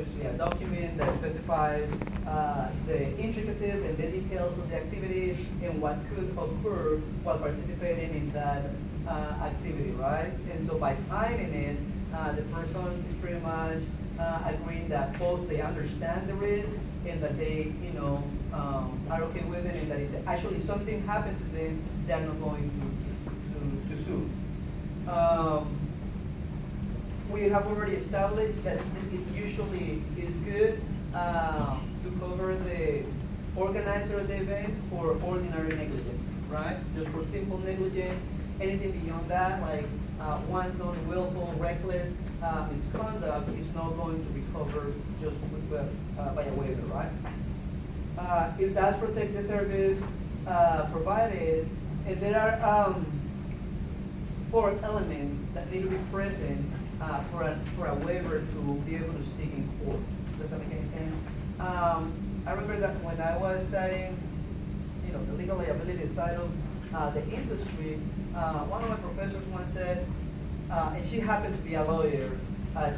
obviously a document that specifies the intricacies and the details of the activities and what could occur while participating in that activity, right? And so by signing it, the person is pretty much agreeing that both they understand the risk and that they, are okay with it, and that if actually something happened to them, they're not going to sue. We have already established that it usually is good to cover the organizer of the event for ordinary negligence, right? Just for simple negligence. Anything beyond that, like wanton, willful, reckless misconduct, is not going to be covered just by a waiver, right? It does protect the service provided, and there are 4 elements that need to be present for a waiver to be able to stick in court. Does that make any sense? I remember that when I was studying, the legal liability side of the industry, one of my professors once said, and she happened to be a lawyer,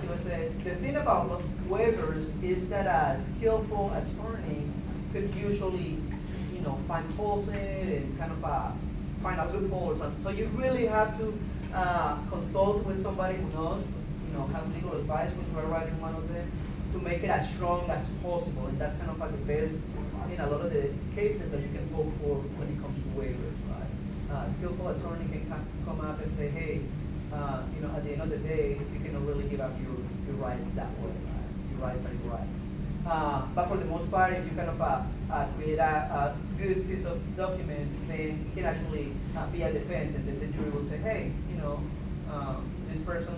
she was saying, the thing about waivers is that a skillful attorney could usually, find holes in it and kind of find a loophole or something. So you really have to consult with somebody who knows, have legal advice when you are writing one of them to make it as strong as possible. And that's kind of like the best in a lot of the cases that you can hope for when it comes to waivers, right? A skillful attorney can come up and say, hey, at the end of the day, you cannot really give up your rights that way, right? Your rights are your rights. But for the most part, if you kind of create a good piece of document, then it can actually be a defense, and then the jury will say, hey, this person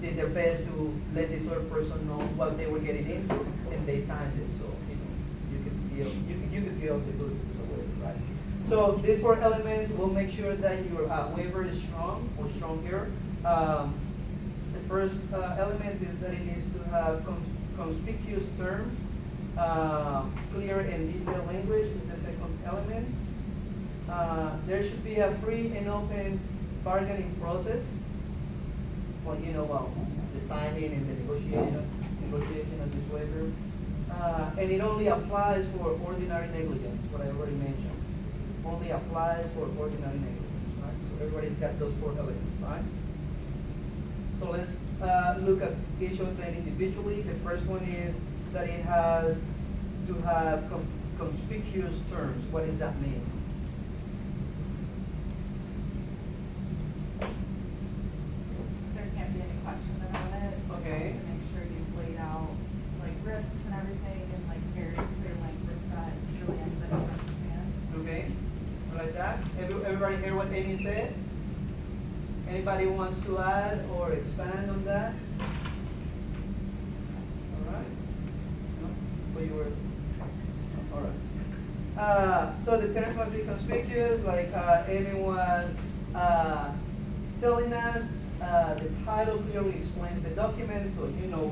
did their best to let this other person know what they were getting into, and they signed it. So you could be able to do it because of waiver, right? So these 4 elements will make sure that your waiver is strong or stronger. The first element is that it needs to have conspicuous terms. Clear and detailed language is the second element. There should be a free and open bargaining process. Well, the signing and the negotiation of this waiver. And it only applies for ordinary negligence, what I already mentioned. Only applies for ordinary negligence, right? So everybody's got those 4 elements, right? So let's look at each of them individually. The first one is that it has to have conspicuous terms. What does that mean? There can't be any question about it. Okay. To make sure you've laid out like risks and everything in like very clear language that really anybody can understand. Okay, like that. Everybody hear what Amy said? Anybody wants to add or expand on that? All right. No? But you were. All right. So the terms must be conspicuous, like Amy was telling us. The title clearly explains the document, so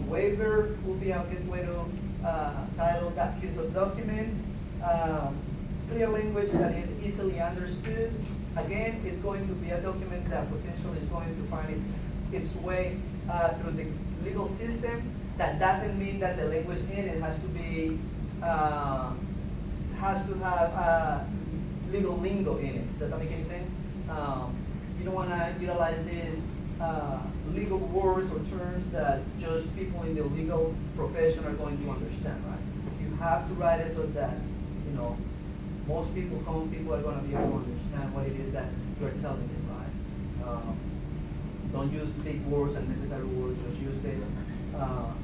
waiver will be a good way to title that piece of document. Clear language that is easily understood. Again, it's going to be a document that potentially is going to find its way through the legal system. That doesn't mean that the language in it has to be has to have legal lingo in it. Does that make any sense? You don't want to utilize these legal words or terms that just people in the legal profession are going to understand, right? You have to write it so that most people, common people, are going to be able to understand what it is that you are telling them, right? Don't use big words, unnecessary words. Just use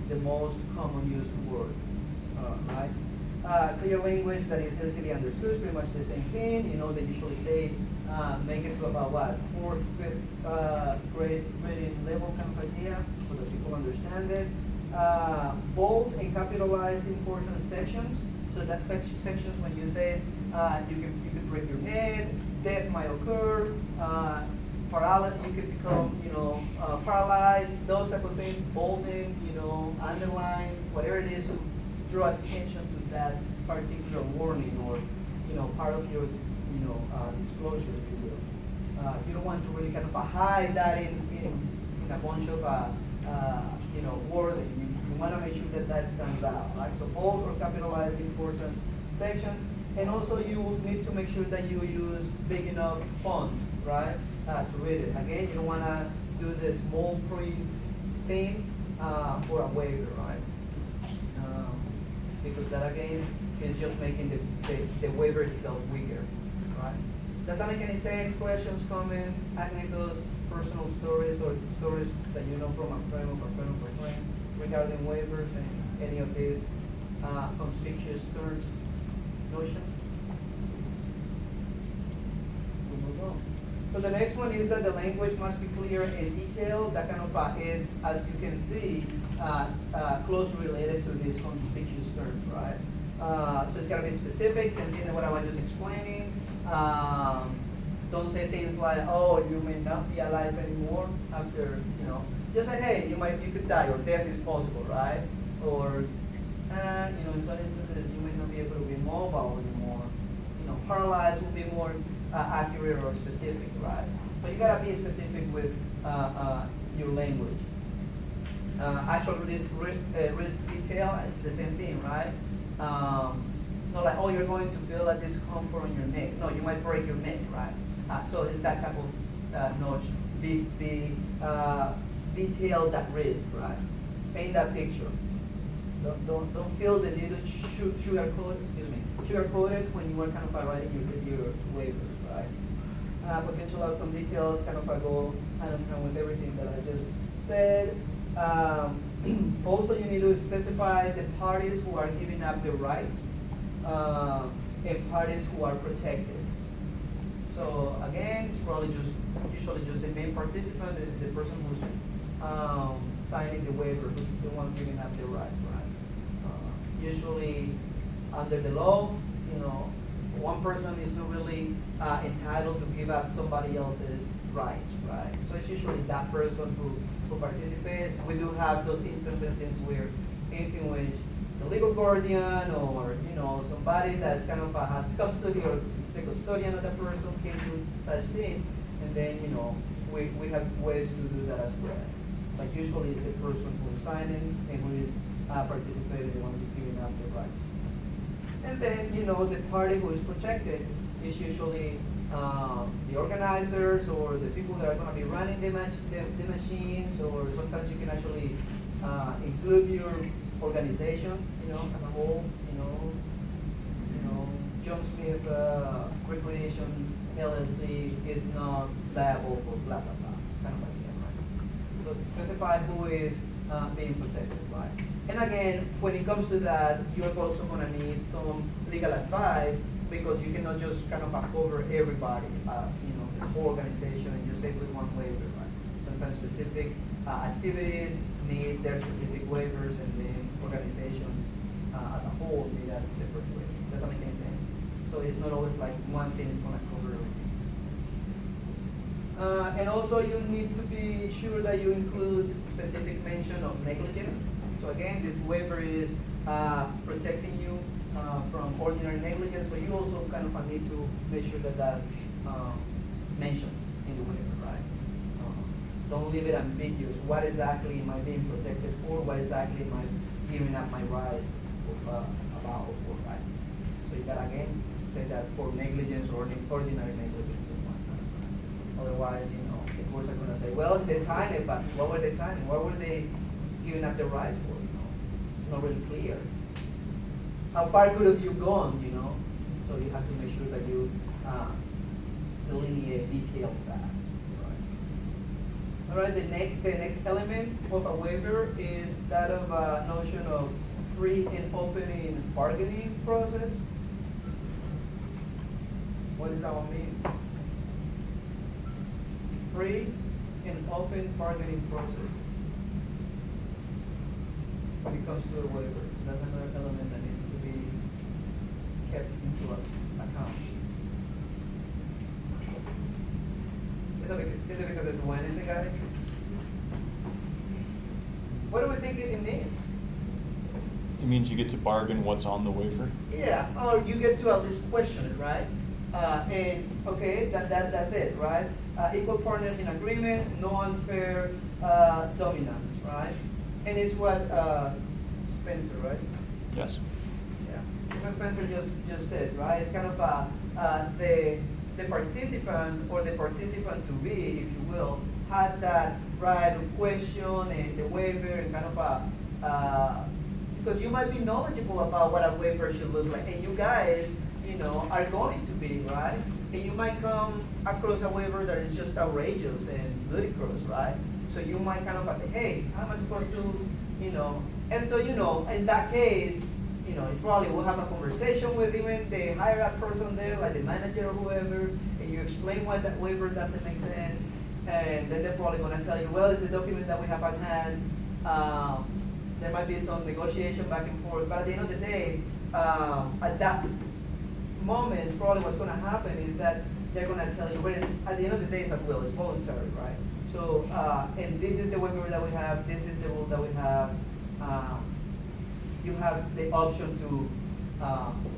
the most common used word, right? Clear language that is easily understood is pretty much the same thing. They usually say make it to about what, 4th, 5th grade reading level kind of idea, so that people understand it. Bold and capitalized important sections. So that sections when you say you could break your head, death might occur, paralysis, you could become paralyzed, those type of things. Bolded, underline, whatever it is to draw attention to that particular warning or part of your disclosure, if you will. You don't want to really kind of hide that in a bunch of words that you want to make sure that that stands out, right? So bold or capitalized important sections. And also you need to make sure that you use big enough font, right, to read it. Again, you don't want to do the small print thing for a waiver, right? Because that again is just making the waiver itself weaker, right? Does that make any sense? Questions, comments, anecdotes, personal stories, or stories that you know from a friend of a friend of a friend regarding waivers and any of these conspicuous terms? Notion? We move on. So the next one is that the language must be clear and detailed. That kind of is, as you can see, closely related to these conspicuous terms, right? So it's got to be specific, and then what I was just explaining. Don't say things like, "Oh, you may not be alive anymore," after, you know. Just say, "Hey, you could die, or death is possible," right? Or, you know, in some instances, you may not be able to be mobile anymore. You know, paralyzed will be more accurate or specific, right? So you gotta be specific with your language. Actual risk detail is the same thing, right? It's not like, oh, you're going to feel a discomfort on your neck. No, you might break your neck, right? So it's that type of notch. Be detailed that risk, right? Paint that picture. Don't feel the need to sugarcoat it when you are kind of writing your waivers, right? Potential outcome details kind of go hand in hand with everything that I just said. Also, you need to specify the parties who are giving up their rights and parties who are protected. So again, it's probably usually just the main participant, the person who's signing the waiver, who's the one giving up their rights, right? Usually, under the law, you know, one person is not really entitled to give up somebody else's rights, right? So it's usually that person who participates. We do have those instances since we're in which the legal guardian or, you know, somebody that's kind of has custody or is the custodian of the person can do such thing, and then, you know, we have ways to do that as well. But usually it's the person who's signing and who is participating, the one who's giving up the rights. And then, you know, the party who is protected is usually the organizers or the people that are going to be running the machines, or sometimes you can actually include your organization, you know, as a whole, you know, John Smith Recreation LLC is not liable for blah, blah, blah, kind of like that, right? So specify who is being protected, right? And again, when it comes to that, you're also going to need some legal advice, because you cannot just kind of cover everybody, you know, the whole organization, and just say with one waiver, right? Sometimes specific activities need their specific waivers, and then organizations as a whole need a separate waiver. Does that make any sense? So it's not always like one thing is going to cover everything. And also you need to be sure that you include specific mention of negligence. So again, this waiver is protecting you from ordinary negligence, so you also kind of need to make sure that that's mentioned in the waiver, right? Don't leave it ambiguous. What exactly am I being protected for? What exactly am I giving up my rights about for, right? So you gotta again say that for negligence or ordinary negligence and whatnot. Otherwise, you know, the courts are gonna say, well, they signed it, but what were they signing? What were they giving up their rights for? You know, it's not really clear. How far could have you gone, you know? So you have to make sure that you delineate, detail that. Right. All right, the next element of a waiver is that of a notion of free and open bargaining process. What does that one mean? Free and open bargaining process. When it comes to a waiver, that's another element that needs to be kept into account. Is it because it's when is it, guys? What do we think it means? It means you get to bargain what's on the waiver? Yeah, or you get to at least question it, right? And okay, that's it, right? Equal partners in agreement, no unfair dominance, right? And it's what Spencer, right? Yes. Yeah. That's what Spencer just said, right? It's kind of the participant or the participant to be, if you will, has that right to question and the waiver and kind of because you might be knowledgeable about what a waiver should look like, and you guys, are going to be, right? And you might come across a waiver that is just outrageous and ludicrous, right? So you might kind of say, hey, how am I supposed to, and so, in that case, you probably will have a conversation with even the higher up person there, like the manager or whoever, and you explain why that waiver doesn't make sense, and then they're probably gonna tell you, well, it's the document that we have at hand. There might be some negotiation back and forth, but at the end of the day, at that moment, probably what's gonna happen is that they're gonna tell you, but at the end of the day, it's at will, it's voluntary, right? So, and this is the waiver that we have, this is the rule that we have. You have the option to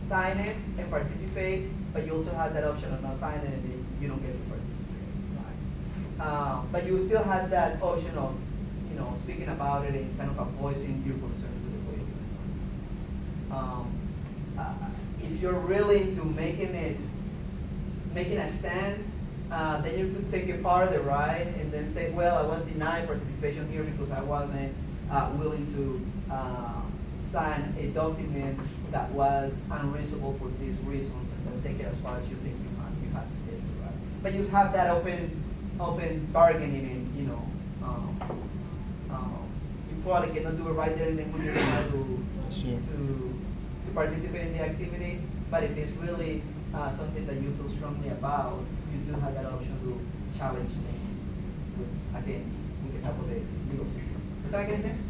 sign it and participate, but you also have that option of not signing it and you don't get to participate. Right? But you still have that option of, speaking about it and kind of voicing your concerns with the waiver. If you're really into making a stand, then you could take it farther, right? And then say, well, I was denied participation here because I wasn't willing to sign a document that was unreasonable for these reasons, and then take it as far as you think you have to take it, right? But you have that open bargaining, and you probably cannot do it right there and then when you're to participate in the activity. But if it's really something that you feel strongly about, you do have that option to challenge things with the help of the legal system. Does that make any sense?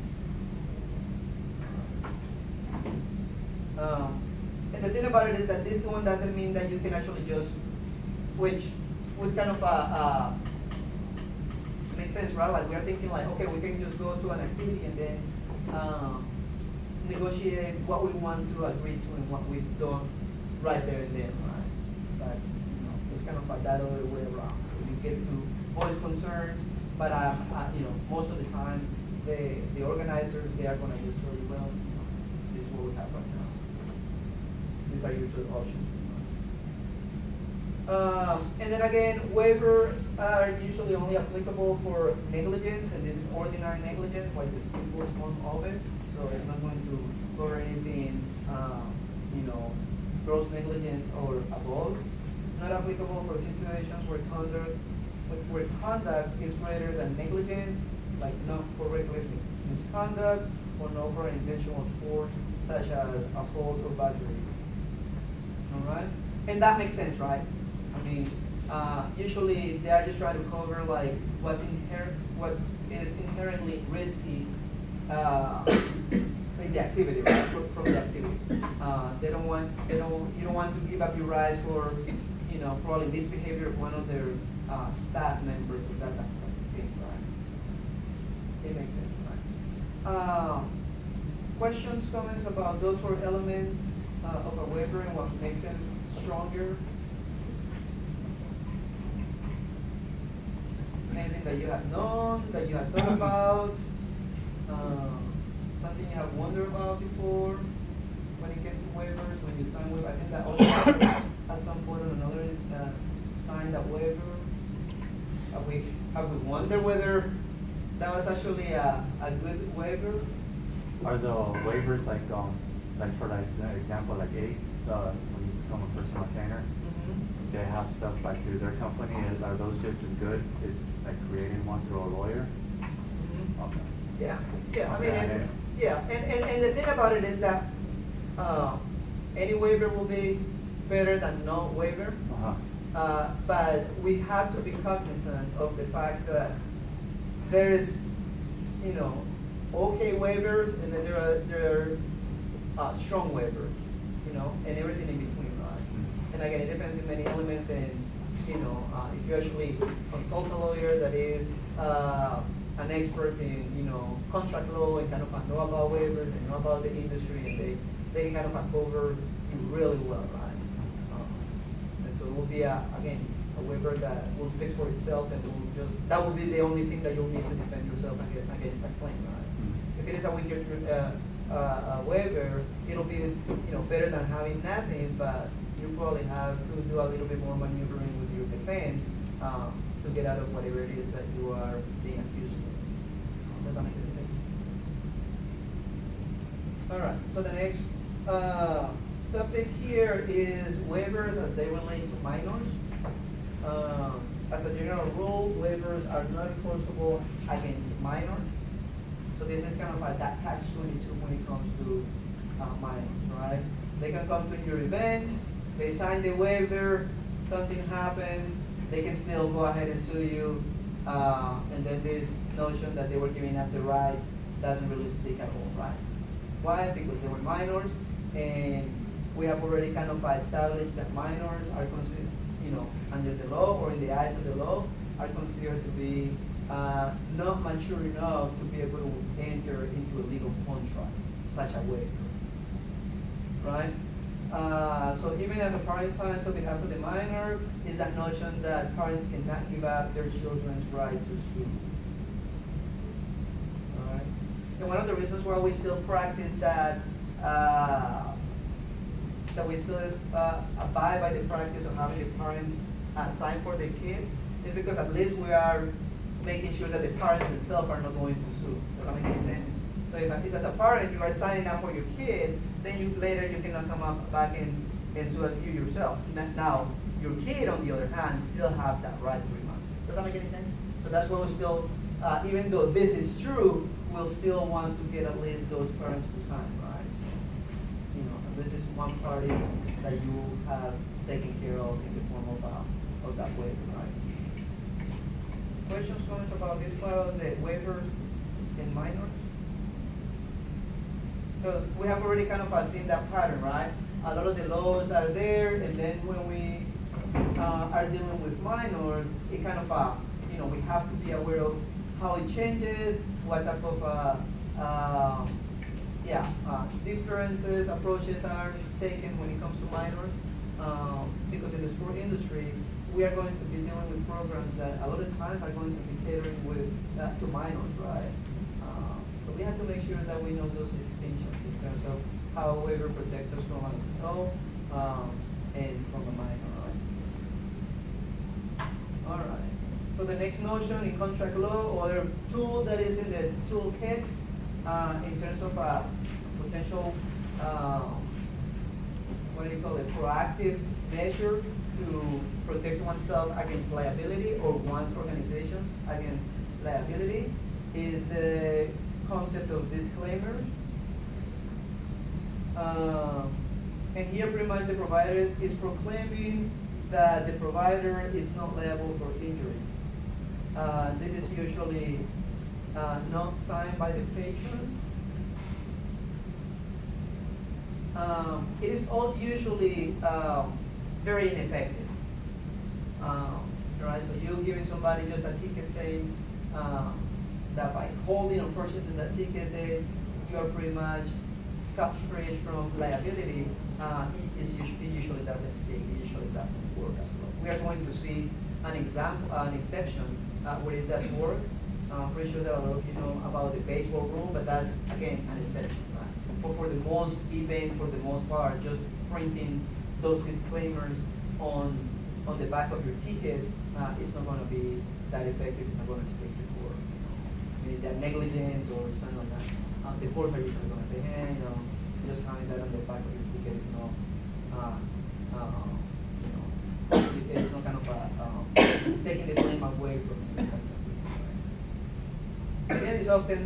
And the thing about it is that this one doesn't mean that you can actually just, which would kind of make sense, right? Like we're thinking like, okay, we can just go to an activity and then negotiate what we want to agree to and what we've done right there and then, right? But it's kind of like that other way around. You get to voice concerns, but most of the time the organizers, they are going to just tell you, well, this is what we have right now. These are your two options. And then again, waivers are usually only applicable for negligence, and this is ordinary negligence, like the simplest form of it. So it's not going to cover anything, gross negligence or above. Not applicable for situations where conduct is greater than negligence, like not for reckless misconduct or not for an intentional tort, such as assault or battery. All right, and that makes sense, right? I mean, usually they are just trying to cover like what is inherently risky in the activity, right? From the activity, you don't want to give up your rights for, probably misbehavior of one of their staff members or that type of thing, right? It makes sense, right? Questions, comments about those four elements of a waiver and what makes them stronger? Anything that you have known, that you have thought about, something you have wondered about before when it came to waivers, when you sign waiver? I think that also at some point or another signed that waiver. Have we wondered whether that was actually a good waiver? Are the waivers like for example, like ACE, when you become a personal trainer, Mm-hmm. they have stuff like through their company. Are those just as good as like creating one through a lawyer? Mm-hmm. Okay. Yeah. I mean, Okay, and the thing about it is that any waiver will be better than no waiver. But we have to be cognizant of the fact that there is, okay waivers, and then there are strong waivers, and everything in between, right? And again, it depends on many elements, and if you actually consult a lawyer that is an expert in contract law and kind of know about waivers and know about the industry, and they kind of cover you really well, right? And so it will be a waiver that will speak for itself, and that will be the only thing that you'll need to defend yourself against a claim, right? If it is a weaker waiver, it'll be, better than having nothing, but you probably have to do a little bit more maneuvering with your defense to get out of whatever it is that you are being accused of. Does that make any sense? All right, so the next topic here is waivers as they relate to minors. As a general rule, waivers are not enforceable against minors. So this is kind of like that catch-22 when it comes to minors, right? They can come to your event, they sign the waiver, something happens, they can still go ahead and sue you, and then this notion that they were giving up the rights doesn't really stick at all, right? Why? Because they were minors, and we have already kind of established that minors are considered, under the law or in the eyes of the law, are considered to be not mature enough to be able to enter into a legal contract, such a waiver, right? So even if the parent signs on behalf of the minor, is that notion that parents cannot give up their children's right to sue. All right? And one of the reasons why we still practice that, that we still abide by the practice of having the parents sign for their kids is because at least we are making sure that the parents themselves are not going to sue. Does that make any sense? So if as a parent you are signing up for your kid, then later you cannot come up back and sue as you yourself. Now, your kid on the other hand still have that right to remand. Does that make any sense? So that's why we still, even though this is true, we'll still want to get at least those parents to sign, right? This is one party that you have taken care of in the form of that waiver, right? Questions, comments about this part of the waivers in minors? So we have already kind of seen that pattern, right? A lot of the laws are there, and then when we are dealing with minors, it kind of, we have to be aware of how it changes, what type of differences, approaches are taken when it comes to minors. Because in the sport industry, we are going to be dealing with programs that a lot of times are going to be catering with to minors, right? So we have to make sure that we know those distinctions in terms of how a waiver protects us from an adult and from a minor, right? All right. So the next notion in contract law, or tool that is in the toolkit, in terms of potential, proactive measure to protect oneself against liability or one's organizations against liability, is the concept of disclaimer. And here pretty much the provider is proclaiming that the provider is not liable for injury. This is usually not signed by the patron. It is all usually very ineffective. Right? So you're giving somebody just a ticket saying that by holding or purchasing that ticket, you are pretty much scotch-free from liability. It usually doesn't stick. It usually doesn't work as well. We are going to see an exception where it does work. I'm pretty sure that a lot of you know about the baseball rule, but that's again an exception. Right? For the most events, for the most part, just printing those disclaimers on the back of your ticket is not going to be that effective. It's not going to stick to court. I mean, that negligence or something like that. The court are usually going to say, hey, just having that on the back of your ticket is not, it's not kind of taking the blame away from you. Again, it's often,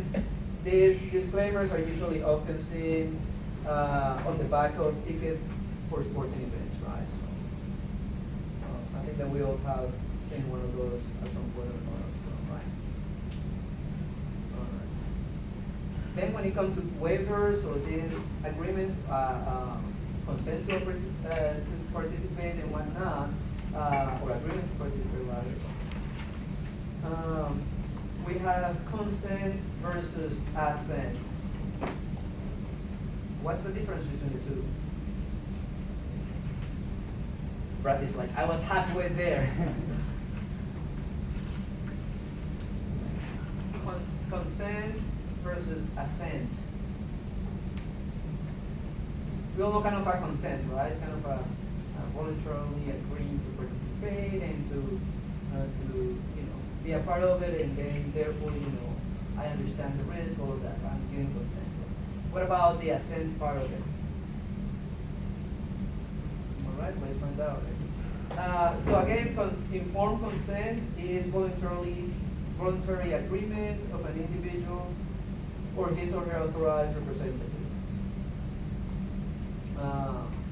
these disclaimers are usually often seen on the back of tickets for sporting events, right? So, I think that we all have seen one of those at some point or another, right? All right. Then when it comes to waivers or these agreements, consent to participate and whatnot, or agreement to participate rather, we have consent versus assent. What's the difference between the two? Brad is like, I was halfway there. Consent versus assent. we all know kind of a consent, right? It's kind of a voluntarily agreeing to participate and to be a part of it, and then therefore I understand the risk, all of that. I'm giving consent. What about the assent part of it? All right, let's find out. So again, informed consent is voluntary agreement of an individual or his or her authorized representative.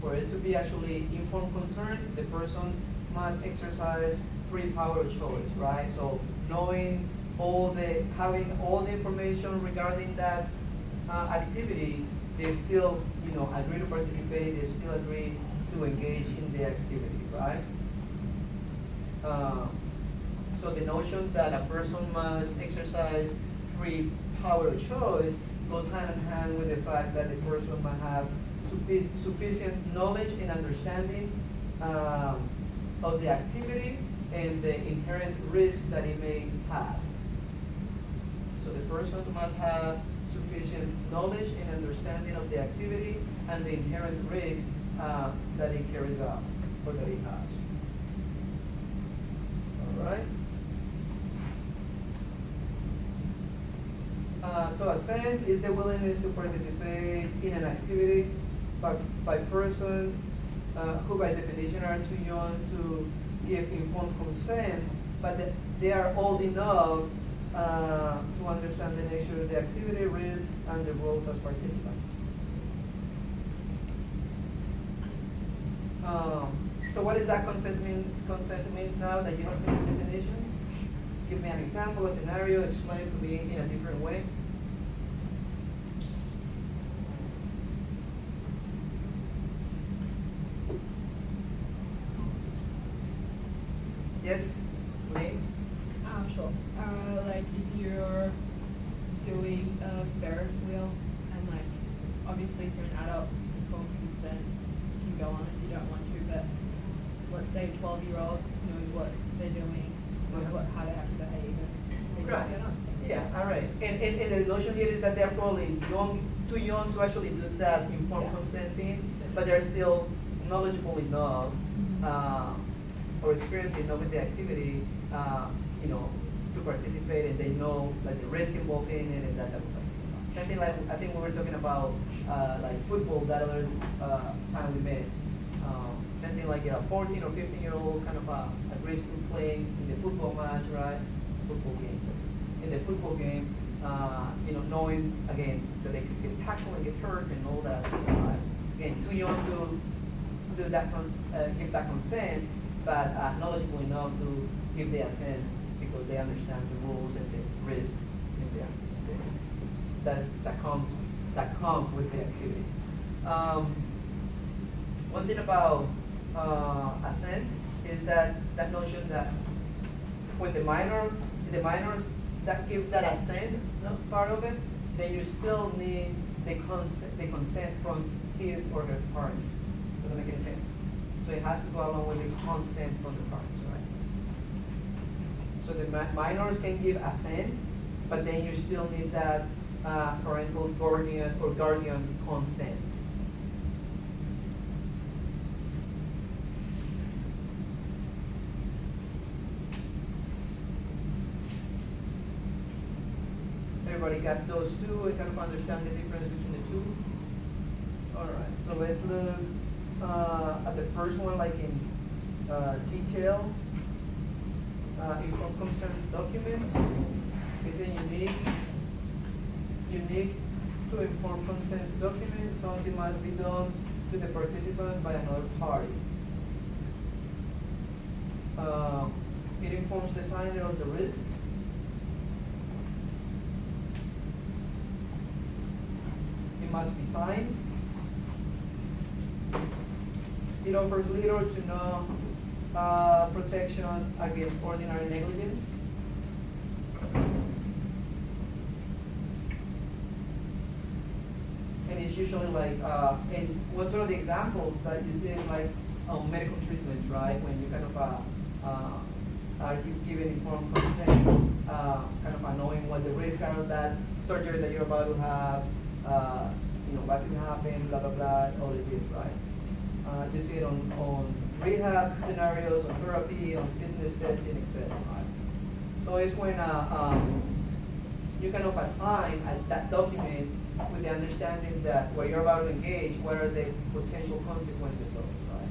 For it to be actually informed consent, the person must exercise free power of choice, right? So having all the information regarding that activity, they still, agree to participate. They still agree to engage in the activity, right? So the notion that a person must exercise free power of choice goes hand in hand with the fact that the person must have sufficient knowledge and understanding of the activity and the inherent risks that it may have. So the person must have sufficient knowledge and understanding of the activity and the inherent risks that it carries out or that it has. All right. So assent is the willingness to participate in an activity by person who by definition are too young to give informed consent, but they are old enough to understand the nature of the activity, risk, and the roles as participants. So what does that consent mean? Consent means now that you have seen the definition. Give me an example, a scenario, explain it to me in a different way. Yes, Lee? Sure. Like if you're doing a Ferris wheel and like obviously if you're an adult, informed consent, you can go on if you don't want to, but let's say a 12-year-old knows what they're doing, knows how they have to behave, and they just Right. get on. Yeah, all right. And the notion here is that they're probably too young to actually do that informed Yeah. consent thing, but they're still knowledgeable enough or experienced enough with the activity, to participate, and they know like the risk involved in it and that type of thing. Something like I think we were talking about like football that other time we met. Something like a 14 or 15-year-old kind of agrees to playing in the football match, right? Football game. In the football game, knowing again that they could get tackled and get hurt and all that. Again, too young to do that, give that consent, but knowledgeable enough to give the assent because they understand the rules and the risks in the activity that come with the activity. One thing about assent is that notion that when the minors that gives that assent part of it, then you still need the consent from his or her parents. Doesn't make any sense. So it has to go along with the consent from the parents, right? So the minors can give assent, but then you still need that parental guardian or guardian consent. Everybody got those two and kind of understand the difference between the two? All right, so let's look at the first one, like in detail. Informed consent document is a unique to informed consent document. Something must be done to the participant by another party. It informs the signer of the risks. It must be signed. It offers little to no protection against ordinary negligence. And it's usually like, and what sort of the examples that you see is like medical treatments, right? When you kind of are given informed consent, kind of knowing what the risks are of that surgery that you're about to have, you know, what can happen, blah, blah, blah, all of this, right? You see it on rehab scenarios, on therapy, on fitness testing, etc. Right? So it's when you kind of assign that document with the understanding that what you're about to engage, what are the potential consequences of it, right?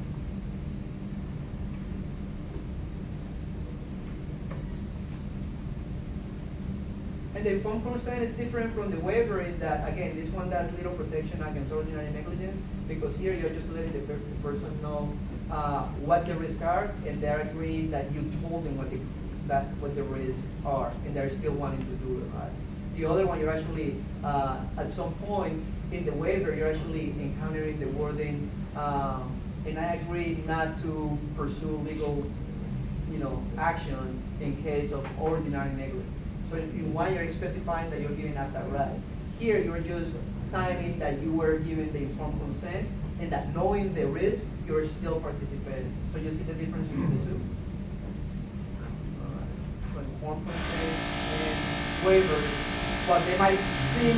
And the informed consent is different from the waiver in that, again, this one does little protection against ordinary negligence, because here you're just letting the person know what the risks are, and they're agreeing that you told them what the risks are, and they're still wanting to do it, right? The other one, you're actually, at some point in the waiver, you're actually encountering the wording, and I agree not to pursue legal, you know, action in case of ordinary negligence. So in one, you're specifying that you're giving up that right. Here, you're just signing that you were given the informed consent, and that knowing the risk, you're still participating. So you see the difference between the two? All right. So informed consent and waivers, what they might seem